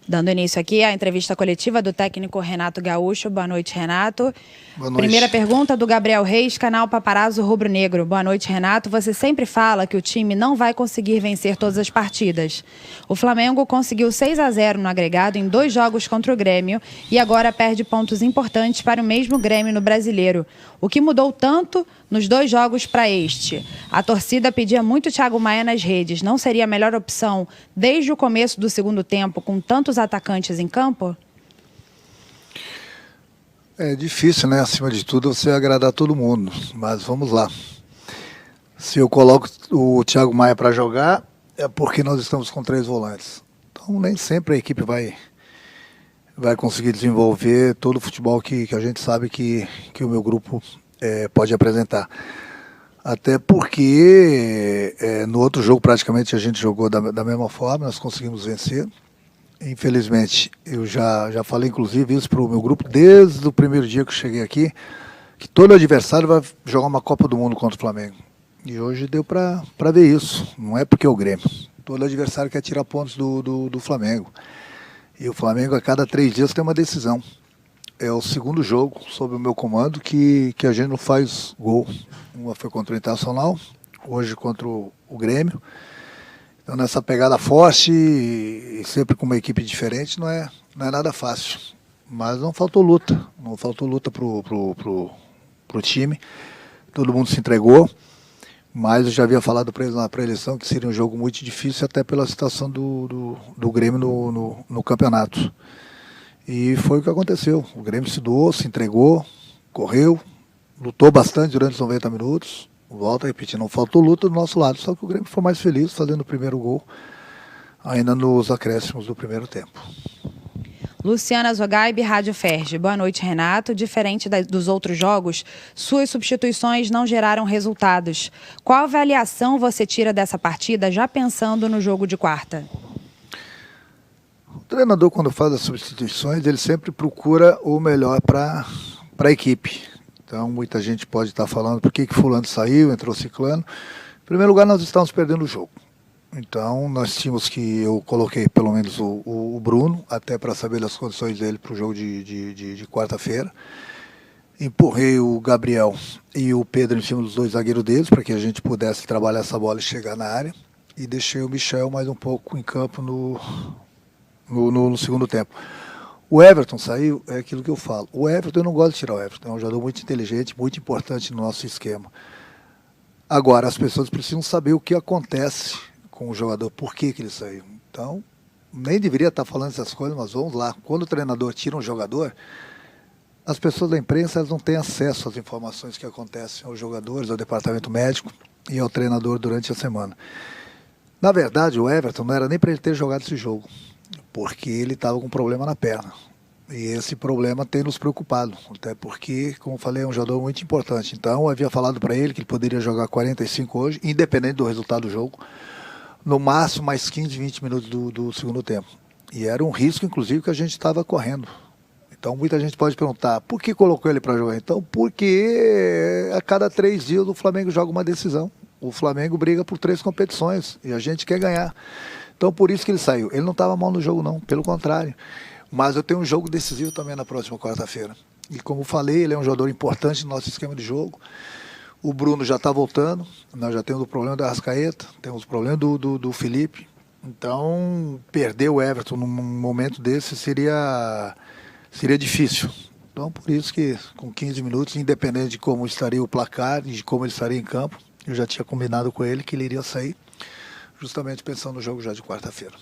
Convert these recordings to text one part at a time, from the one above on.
Dando início aqui à entrevista coletiva do técnico Renato Gaúcho. Boa noite, Renato. Boa noite. Primeira pergunta do Gabriel Reis, canal Paparazzo Rubro Negro. Boa noite, Renato. Você sempre fala que o time não vai conseguir vencer todas as partidas. O Flamengo conseguiu 6-0 no agregado em 2 jogos contra o Grêmio e agora perde pontos importantes para o mesmo Grêmio no Brasileiro. O que mudou tanto nos 2 jogos para este? A torcida pedia muito Thiago Maia nas redes. Não seria a melhor opção desde o começo do segundo tempo, com tantos atacantes em campo? É difícil, né? Acima de tudo, você agradar todo mundo. Mas vamos lá. Se eu coloco o Thiago Maia para jogar, é porque nós estamos com 3 volantes. Então, nem sempre a equipe vai conseguir desenvolver todo o futebol que a gente sabe que o meu grupo pode apresentar. Até porque no outro jogo praticamente a gente jogou da mesma forma, nós conseguimos vencer. Infelizmente, eu já falei inclusive isso para o meu grupo desde o primeiro dia que eu cheguei aqui, que todo adversário vai jogar uma Copa do Mundo contra o Flamengo. E hoje deu para ver isso, não é porque é o Grêmio. Todo adversário quer tirar pontos do Flamengo. E o Flamengo a cada 3 dias tem uma decisão. É o segundo jogo sob o meu comando que a gente não faz gol. Uma foi contra o Internacional, hoje contra o Grêmio. Então nessa pegada forte e sempre com uma equipe diferente não é nada fácil. Mas não faltou luta. Não faltou luta pro time. Todo mundo se entregou. Mas eu já havia falado para eles na pré-eleição que seria um jogo muito difícil até pela situação do Grêmio no campeonato. E foi o que aconteceu. O Grêmio se doou, se entregou, correu, lutou bastante durante os 90 minutos. Volto a repetir, não faltou luta do nosso lado, só que o Grêmio foi mais feliz fazendo o primeiro gol, ainda nos acréscimos do primeiro tempo. Luciana Zogaib, Rádio Ferge. Boa noite, Renato. Diferente dos outros jogos, suas substituições não geraram resultados. Qual avaliação você tira dessa partida, já pensando no jogo de quarta? O treinador, quando faz as substituições, ele sempre procura o melhor para a equipe. Então, muita gente pode estar falando por que fulano saiu, entrou ciclano. Em primeiro lugar, nós estamos perdendo o jogo. Então, nós tínhamos eu coloquei pelo menos o Bruno, até para saber das condições dele para o jogo de quarta-feira. Empurrei o Gabriel e o Pedro em cima dos 2 zagueiros deles, para que a gente pudesse trabalhar essa bola e chegar na área. E deixei o Michel mais um pouco em campo no segundo tempo. O Everton saiu, é aquilo que eu falo. O Everton, eu não gosto de tirar o Everton, é um jogador muito inteligente, muito importante no nosso esquema. Agora, as pessoas precisam saber o que acontece com o jogador, por que ele saiu. Então, nem deveria estar falando essas coisas, mas vamos lá. Quando o treinador tira um jogador, as pessoas da imprensa elas não têm acesso às informações que acontecem aos jogadores, ao departamento médico e ao treinador durante a semana. Na verdade, o Everton não era nem para ele ter jogado esse jogo, porque ele estava com um problema na perna. E esse problema tem nos preocupado, até porque, como eu falei, é um jogador muito importante. Então, eu havia falado para ele que ele poderia jogar 45 hoje, independente do resultado do jogo, no máximo mais 15, 20 minutos do segundo tempo. E era um risco, inclusive, que a gente estava correndo. Então, muita gente pode perguntar, por que colocou ele para jogar? Então, porque a cada 3 dias o Flamengo joga uma decisão. O Flamengo briga por 3 competições e a gente quer ganhar. Então, por isso que ele saiu. Ele não estava mal no jogo, não. Pelo contrário. Mas eu tenho um jogo decisivo também na próxima quarta-feira. E como falei, ele é um jogador importante no nosso esquema de jogo. O Bruno já está voltando. Nós já temos o problema do Arrascaeta. Temos o problema do Felipe. Então, perder o Everton num momento desse seria difícil. Então, por isso que com 15 minutos, independente de como estaria o placar e de como ele estaria em campo, eu já tinha combinado com ele que ele iria sair, justamente pensando no jogo já de quarta-feira.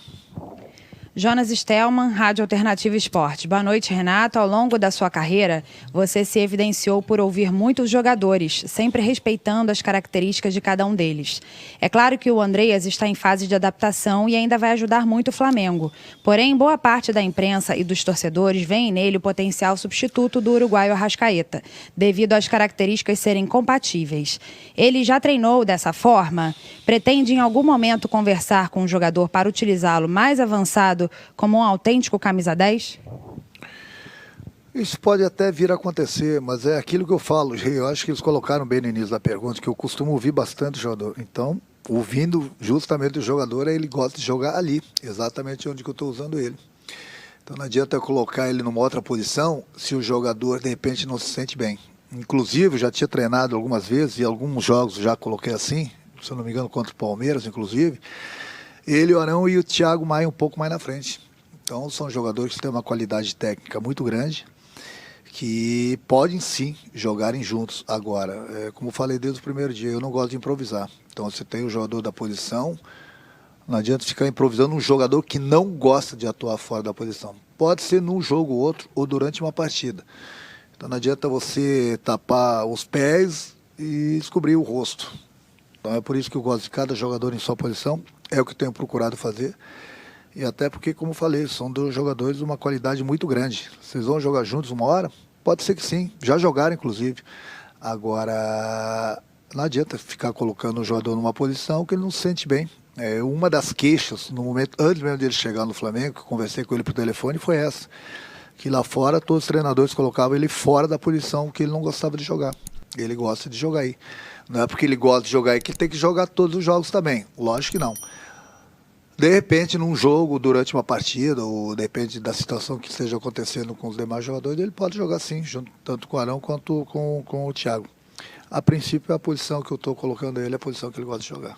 Jonas Stelman, Rádio Alternativa Esporte. Boa noite, Renato. Ao longo da sua carreira, você se evidenciou por ouvir muitos jogadores, sempre respeitando as características de cada um deles. É claro que o Andreas está em fase de adaptação e ainda vai ajudar muito o Flamengo. Porém, boa parte da imprensa e dos torcedores veem nele o potencial substituto do uruguaio Arrascaeta, devido às características serem compatíveis. Ele já treinou dessa forma? Pretende em algum momento conversar com o jogador para utilizá-lo mais avançado como um autêntico camisa 10? Isso pode até vir a acontecer, mas é aquilo que eu falo. Eu acho que eles colocaram bem no início da pergunta, que eu costumo ouvir bastante o jogador. Então, ouvindo justamente o jogador, ele gosta de jogar ali, exatamente onde que eu estou usando ele. Então não adianta eu colocar ele numa outra posição se o jogador de repente não se sente bem. Inclusive, eu já tinha treinado algumas vezes e alguns jogos já coloquei assim, se eu não me engano, contra o Palmeiras, inclusive. Ele, o Arão e o Thiago Maia um pouco mais na frente. Então são jogadores que têm uma qualidade técnica muito grande, que podem sim jogarem juntos. Agora, como eu falei desde o primeiro dia, eu não gosto de improvisar. Então você tem o jogador da posição, não adianta ficar improvisando um jogador que não gosta de atuar fora da posição. Pode ser num jogo ou outro ou durante uma partida. Então não adianta você tapar os pés e descobrir o rosto. Então é por isso que eu gosto de cada jogador em sua posição, é o que eu tenho procurado fazer. E até porque, como eu falei, são dois jogadores de uma qualidade muito grande. Vocês vão jogar juntos uma hora? Pode ser que sim, já jogaram inclusive. Agora, não adianta ficar colocando o jogador numa posição que ele não se sente bem. Uma das queixas, no momento antes mesmo de ele chegar no Flamengo, que eu conversei com ele por telefone, foi essa. Que lá fora todos os treinadores colocavam ele fora da posição que ele não gostava de jogar. Ele gosta de jogar aí. Não é porque ele gosta de jogar aí que ele tem que jogar todos os jogos também. Lógico que não. De repente, num jogo, durante uma partida, ou depende da situação que esteja acontecendo com os demais jogadores, ele pode jogar sim, junto, tanto com o Arão quanto com o Thiago. A princípio, a posição que eu estou colocando ele é a posição que ele gosta de jogar.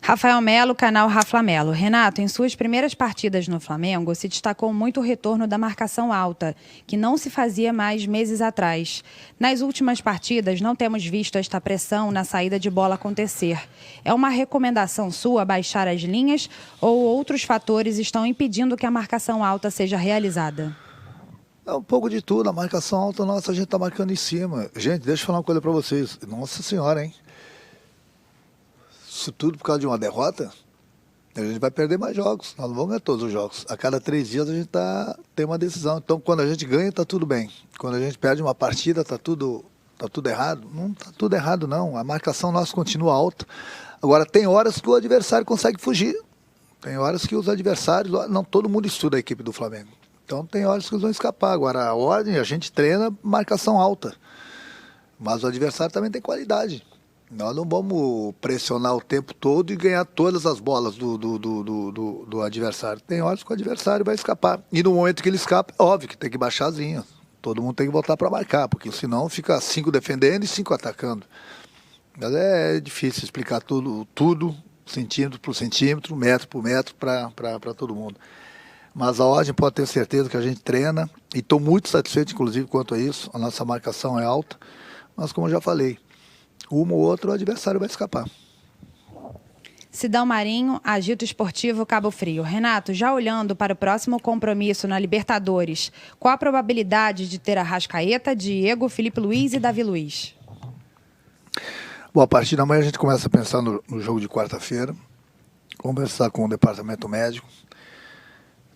Rafael Melo, canal Rafa Melo. Renato, em suas primeiras partidas no Flamengo, se destacou muito o retorno da marcação alta, que não se fazia mais meses atrás. Nas últimas partidas, não temos visto esta pressão na saída de bola acontecer. É uma recomendação sua baixar as linhas ou outros fatores estão impedindo que a marcação alta seja realizada? É um pouco de tudo. A marcação alta, nossa, a gente está marcando em cima. Gente, deixa eu falar uma coisa para vocês. Nossa senhora, hein? Isso tudo por causa de uma derrota, a gente vai perder mais jogos. Nós não vamos ganhar todos os jogos. A cada 3 dias a gente tem uma decisão. Então, quando a gente ganha, está tudo bem. Quando a gente perde uma partida, está tudo errado. Não está tudo errado, não. A marcação nossa continua alta. Agora, tem horas que o adversário consegue fugir. Tem horas que os adversários... Não, todo mundo estuda a equipe do Flamengo. Então, tem horas que eles vão escapar. Agora, a ordem, a gente treina marcação alta. Mas o adversário também tem qualidade. Nós não vamos pressionar o tempo todo e ganhar todas as bolas do adversário. Tem horas que o adversário vai escapar. E no momento que ele escapa, é óbvio que tem que baixar as linhas. Todo mundo tem que voltar para marcar, porque senão fica 5 defendendo e 5 atacando. Mas é difícil explicar tudo centímetro por centímetro, metro por metro, para todo mundo. Mas a ordem pode ter certeza que a gente treina, e estou muito satisfeito, inclusive, quanto a isso. A nossa marcação é alta, mas como eu já falei, uma ou outra o adversário vai escapar. Sidão Marinho, Agito Esportivo Cabo Frio. Renato, já olhando para o próximo compromisso na Libertadores, qual a probabilidade de ter Arrascaeta, Diego, Felipe Luiz e Davi Luiz? Bom, a partir da manhã a gente começa a pensar no jogo de quarta-feira, conversar com o departamento médico,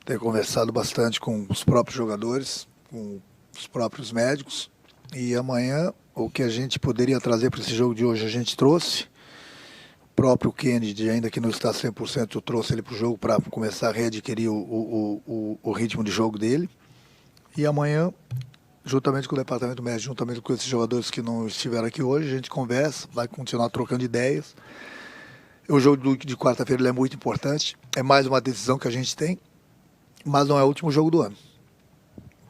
ter conversado bastante com os próprios jogadores, com os próprios médicos, e amanhã o que a gente poderia trazer para esse jogo de hoje a gente trouxe. O próprio Kennedy, ainda que não está 100%, eu trouxe ele para o jogo para começar a readquirir o ritmo de jogo dele. E amanhã, juntamente com o departamento médico, juntamente com esses jogadores que não estiveram aqui hoje, a gente conversa, vai continuar trocando ideias. O jogo de quarta-feira é muito importante, é mais uma decisão que a gente tem, mas não é o último jogo do ano.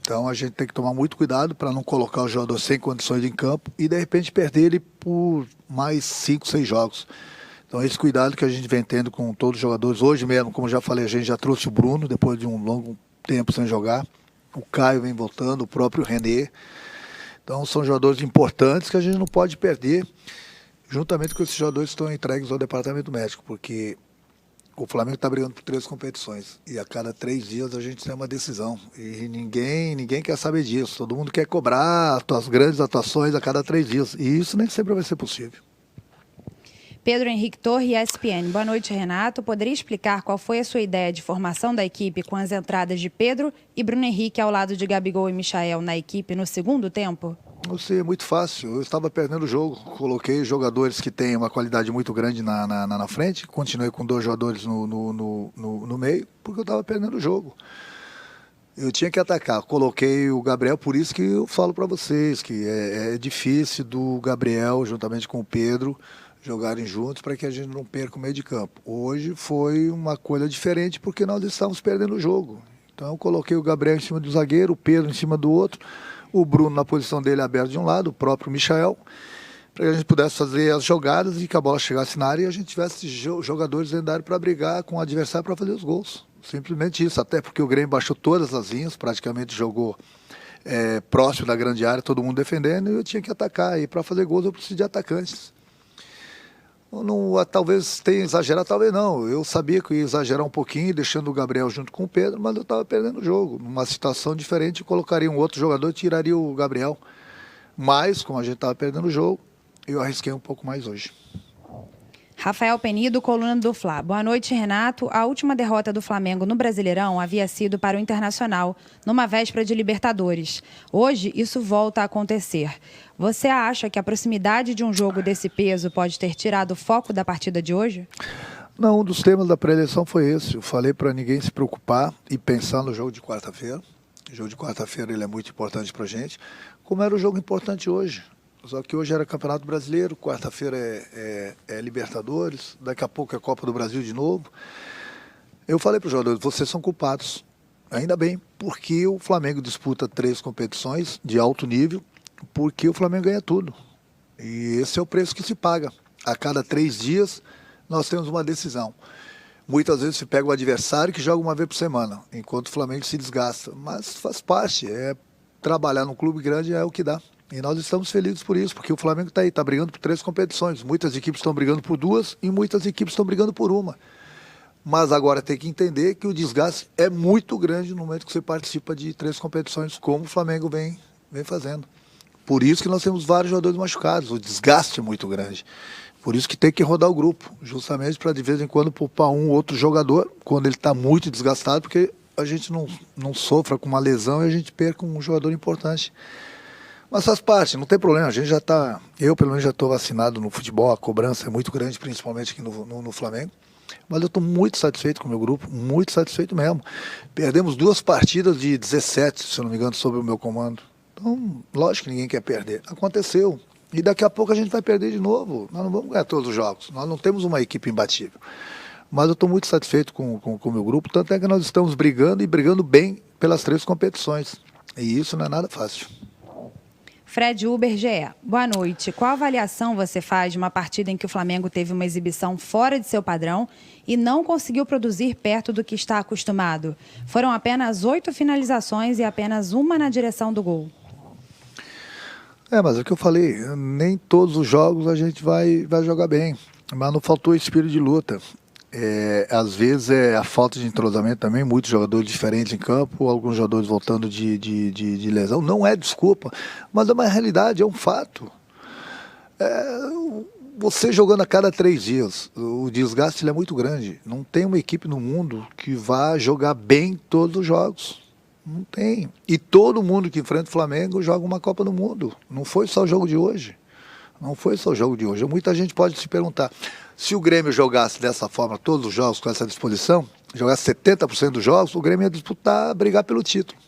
Então a gente tem que tomar muito cuidado para não colocar o jogador sem condições em campo e de repente perder ele por mais 5, 6 jogos. Então esse cuidado que a gente vem tendo com todos os jogadores. Hoje mesmo, como já falei, a gente já trouxe o Bruno depois de um longo tempo sem jogar. O Caio vem voltando, o próprio René. Então são jogadores importantes que a gente não pode perder, juntamente com esses jogadores que estão entregues ao departamento médico, porque o Flamengo está brigando por 3 competições e a cada 3 dias a gente tem uma decisão e ninguém quer saber disso. Todo mundo quer cobrar as grandes atuações a cada 3 dias e isso nem sempre vai ser possível. Pedro Henrique Torre, ESPN. Boa noite, Renato. Poderia explicar qual foi a sua ideia de formação da equipe com as entradas de Pedro e Bruno Henrique ao lado de Gabigol e Michael na equipe no segundo tempo? Não sei, é muito fácil. Eu estava perdendo o jogo. Coloquei jogadores que têm uma qualidade muito grande na frente. Continuei com 2 jogadores no meio, porque eu estava perdendo o jogo. Eu tinha que atacar. Coloquei o Gabriel, por isso que eu falo para vocês que é difícil do Gabriel, juntamente com o Pedro, jogarem juntos para que a gente não perca o meio de campo. Hoje foi uma coisa diferente porque nós estávamos perdendo o jogo. Então eu coloquei o Gabriel em cima do zagueiro, o Pedro em cima do outro, o Bruno na posição dele aberto de um lado, o próprio Michael, para que a gente pudesse fazer as jogadas e que a bola chegasse na área e a gente tivesse jogadores dentro da área para brigar com o adversário para fazer os gols. Simplesmente isso, até porque o Grêmio baixou todas as linhas, praticamente jogou próximo da grande área, todo mundo defendendo, e eu tinha que atacar. E para fazer gols eu preciso de atacantes. Eu não, talvez tenha exagerado, talvez não. Eu sabia que eu ia exagerar um pouquinho, deixando o Gabriel junto com o Pedro, mas eu estava perdendo o jogo. Numa situação diferente, eu colocaria um outro jogador e tiraria o Gabriel. Mas, como a gente estava perdendo o jogo, eu arrisquei um pouco mais hoje. Rafael Penido, coluna do Fla. Boa noite, Renato. A última derrota do Flamengo no Brasileirão havia sido para o Internacional, numa véspera de Libertadores. Hoje, isso volta a acontecer. Você acha que a proximidade de um jogo desse peso pode ter tirado o foco da partida de hoje? Não, um dos temas da pré-eleição foi esse. Eu falei para ninguém se preocupar e pensar no jogo de quarta-feira. O jogo de quarta-feira ele é muito importante para a gente, como era o jogo importante hoje. Só que hoje era Campeonato Brasileiro, quarta-feira é Libertadores, daqui a pouco é Copa do Brasil de novo. Eu falei para os jogadores, vocês são culpados. Ainda bem, porque o Flamengo disputa 3 competições de alto nível, porque o Flamengo ganha tudo. E esse é o preço que se paga. A cada 3 dias nós temos uma decisão. Muitas vezes se pega o adversário que joga uma vez por semana, enquanto o Flamengo se desgasta. Mas faz parte, trabalhar num clube grande é o que dá. E nós estamos felizes por isso, porque o Flamengo está aí, está brigando por 3 competições. Muitas equipes estão brigando por 2 e muitas equipes estão brigando por uma. Mas agora tem que entender que o desgaste é muito grande no momento que você participa de 3 competições, como o Flamengo vem fazendo. Por isso que nós temos vários jogadores machucados, o desgaste é muito grande. Por isso que tem que rodar o grupo, justamente para de vez em quando poupar um ou outro jogador, quando ele está muito desgastado, porque a gente não sofra com uma lesão e a gente perca um jogador importante. Mas faz parte, não tem problema, a gente já está, eu pelo menos já estou vacinado no futebol, a cobrança é muito grande, principalmente aqui no Flamengo, mas eu estou muito satisfeito com o meu grupo, muito satisfeito mesmo. Perdemos 2 partidas de 17, se eu não me engano, sob o meu comando. Então, lógico que ninguém quer perder, aconteceu, e daqui a pouco a gente vai perder de novo, nós não vamos ganhar todos os jogos, nós não temos uma equipe imbatível. Mas eu estou muito satisfeito com o meu grupo, tanto é que nós estamos brigando e brigando bem pelas 3 competições, e isso não é nada fácil. Fred Uber, GE. Boa noite. Qual avaliação você faz de uma partida em que o Flamengo teve uma exibição fora de seu padrão e não conseguiu produzir perto do que está acostumado? Foram apenas 8 finalizações e apenas uma na direção do gol. Mas é o que eu falei, nem todos os jogos a gente vai jogar bem, mas não faltou espírito de luta. Às vezes é a falta de entrosamento também, muitos jogadores diferentes em campo, alguns jogadores voltando de lesão, não é desculpa, mas é uma realidade, é um fato. Você jogando a cada 3 dias, o desgaste ele é muito grande, não tem uma equipe no mundo que vá jogar bem todos os jogos, não tem. E todo mundo que enfrenta o Flamengo joga uma Copa do Mundo, não foi só o jogo de hoje. Não foi só o jogo de hoje. Muita gente pode se perguntar, se o Grêmio jogasse dessa forma todos os jogos com essa disposição, jogasse 70% dos jogos, o Grêmio ia disputar, brigar pelo título.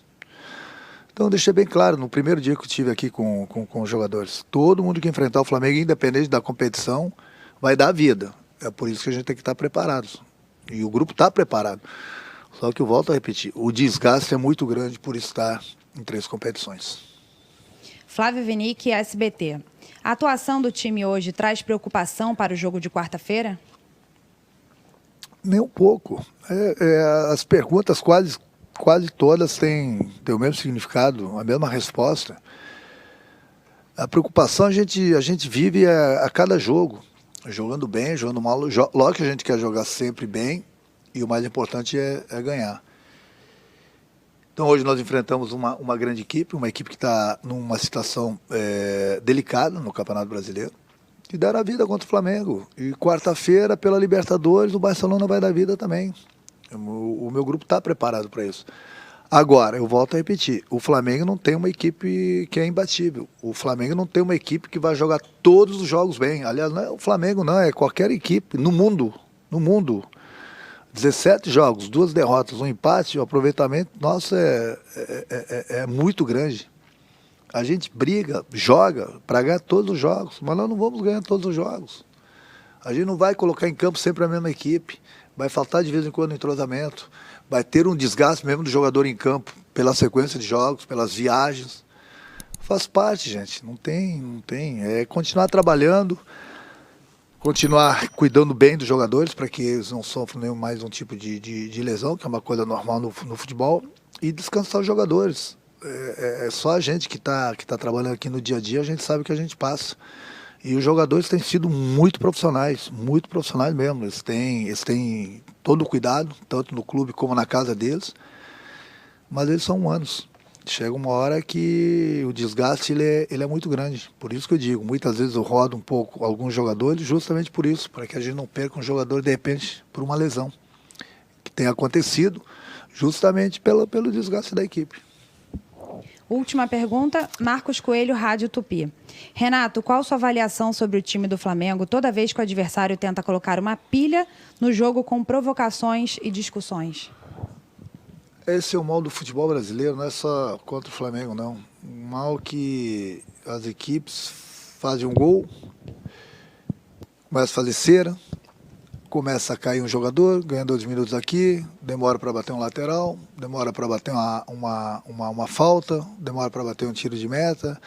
Então eu deixei bem claro, no primeiro dia que eu estive aqui com os jogadores, todo mundo que enfrentar o Flamengo, independente da competição, vai dar a vida. É por isso que a gente tem que estar preparado. E o grupo está preparado. Só que eu volto a repetir, o desgaste é muito grande por estar em 3 competições. Flávio Vinick, SBT. A atuação do time hoje traz preocupação para o jogo de quarta-feira? Nem um pouco. As perguntas quase todas têm o mesmo significado, a mesma resposta. A preocupação a gente vive a cada jogo, jogando bem, jogando mal. Lógico que a gente quer jogar sempre bem e o mais importante é ganhar. Então hoje nós enfrentamos uma grande equipe, uma equipe que está numa situação delicada no Campeonato Brasileiro, que dará vida contra o Flamengo. E quarta-feira, pela Libertadores, o Barcelona vai dar vida também. O meu grupo está preparado para isso. Agora, eu volto a repetir, o Flamengo não tem uma equipe que é imbatível. O Flamengo não tem uma equipe que vai jogar todos os jogos bem. Aliás, não é o Flamengo não, é qualquer equipe no mundo. 17 jogos, 2 derrotas, 1 empate, o aproveitamento nosso é muito grande. A gente briga, joga para ganhar todos os jogos, mas nós não vamos ganhar todos os jogos. A gente não vai colocar em campo sempre a mesma equipe. Vai faltar de vez em quando entrosamento. Vai ter um desgaste mesmo do jogador em campo, pela sequência de jogos, pelas viagens. Faz parte, gente. Não tem. É continuar trabalhando, continuar cuidando bem dos jogadores para que eles não sofram nenhum mais um tipo de lesão, que é uma coisa normal no futebol, e descansar os jogadores. É só a gente que tá trabalhando aqui no dia a dia, a gente sabe o que a gente passa. E os jogadores têm sido muito profissionais mesmo. Eles têm todo o cuidado, tanto no clube como na casa deles, mas eles são humanos. Chega uma hora que o desgaste ele é muito grande. Por isso que eu digo, muitas vezes eu rodo um pouco alguns jogadores, justamente por isso, para que a gente não perca um jogador de repente por uma lesão que tem acontecido justamente pelo desgaste da equipe. Última pergunta, Marcos Coelho, Rádio Tupi. Renato, qual sua avaliação sobre o time do Flamengo toda vez que o adversário tenta colocar uma pilha no jogo com provocações e discussões? Esse é o mal do futebol brasileiro, não é só contra o Flamengo, não. Um mal que as equipes fazem um gol, começa a fazer cera, começa a cair um jogador, ganha 2 minutos aqui, demora para bater um lateral, demora para bater uma falta, demora para bater um tiro de meta.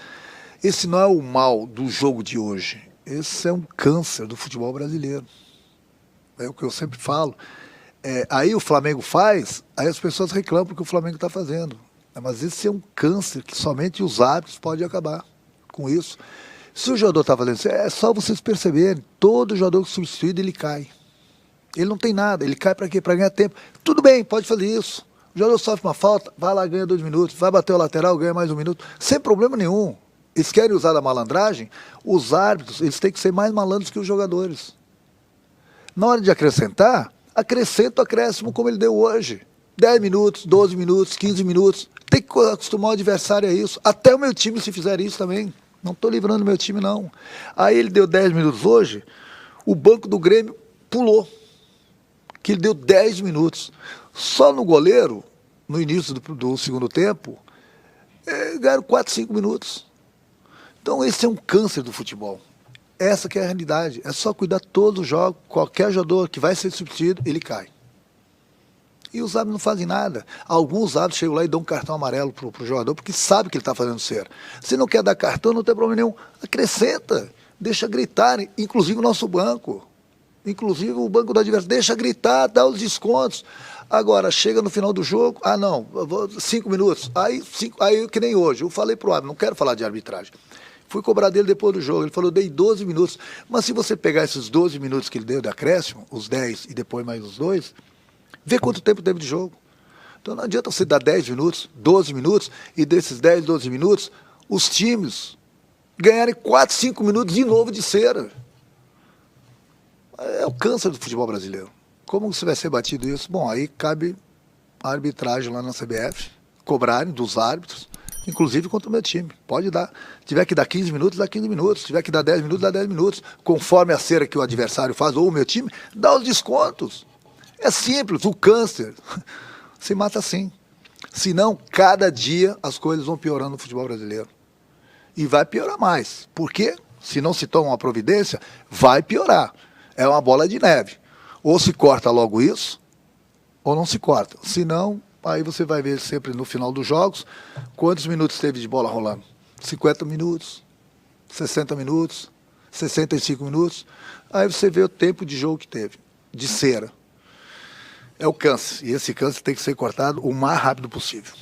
Esse não é o mal do jogo de hoje. Esse é um câncer do futebol brasileiro. É o que eu sempre falo. Aí o Flamengo faz, aí as pessoas reclamam que o Flamengo está fazendo. Mas esse é um câncer que somente os árbitros podem acabar com isso. Se o jogador está fazendo isso, é só vocês perceberem, todo jogador substituído ele cai. Ele não tem nada, ele cai para quê? Para ganhar tempo. Tudo bem, pode fazer isso. O jogador sofre uma falta, vai lá, ganha 2 minutos, vai bater o lateral, ganha mais 1 minuto, sem problema nenhum. Eles querem usar da malandragem, os árbitros, eles têm que ser mais malandros que os jogadores. Na hora de acrescentar, acrescenta o acréscimo como ele deu hoje. 10 minutos, 12 minutos, 15 minutos. Tem que acostumar o adversário a isso. Até o meu time se fizer isso também. Não estou livrando o meu time, não. Aí ele deu 10 minutos hoje, o banco do Grêmio pulou. Que ele deu 10 minutos. Só no goleiro, no início do segundo tempo, ganharam 4, 5 minutos. Então esse é um câncer do futebol. Essa que é a realidade. É só cuidar todos os jogos. Qualquer jogador que vai ser substituído, ele cai. E os árbitros não fazem nada. Alguns árbitros chegam lá e dão um cartão amarelo pro jogador, porque sabe que ele está fazendo cera. Se não quer dar cartão, não tem problema nenhum. Acrescenta, deixa gritarem, inclusive o nosso banco. Inclusive o banco do adversário, deixa gritar, dá os descontos. Agora, chega no final do jogo, 5 minutos. Aí, que nem hoje, eu falei pro árbitro, não quero falar de arbitragem. Fui cobrar dele depois do jogo, ele falou, dei 12 minutos. Mas se você pegar esses 12 minutos que ele deu de acréscimo, os 10 e depois mais os 2, vê quanto tempo teve de jogo. Então não adianta você dar 10 minutos, 12 minutos, e desses 10, 12 minutos, os times ganharem 4, 5 minutos de novo de cera. É o câncer do futebol brasileiro. Como você vai ser batido isso? Bom, aí cabe a arbitragem lá na CBF, cobrarem dos árbitros, inclusive contra o meu time. Pode dar. Se tiver que dar 15 minutos, dá 15 minutos. Se tiver que dar 10 minutos, dá 10 minutos. Conforme a cera que o adversário faz, ou o meu time, dá os descontos. É simples, o câncer se mata assim. Senão, cada dia as coisas vão piorando no futebol brasileiro. E vai piorar mais. Por quê? Se não se toma uma providência, vai piorar. É uma bola de neve. Ou se corta logo isso, ou não se corta. Se não, aí você vai ver sempre no final dos jogos quantos minutos teve de bola rolando. 50 minutos, 60 minutos, 65 minutos. Aí você vê o tempo de jogo que teve, de cera. É o câncer. E esse câncer tem que ser cortado o mais rápido possível.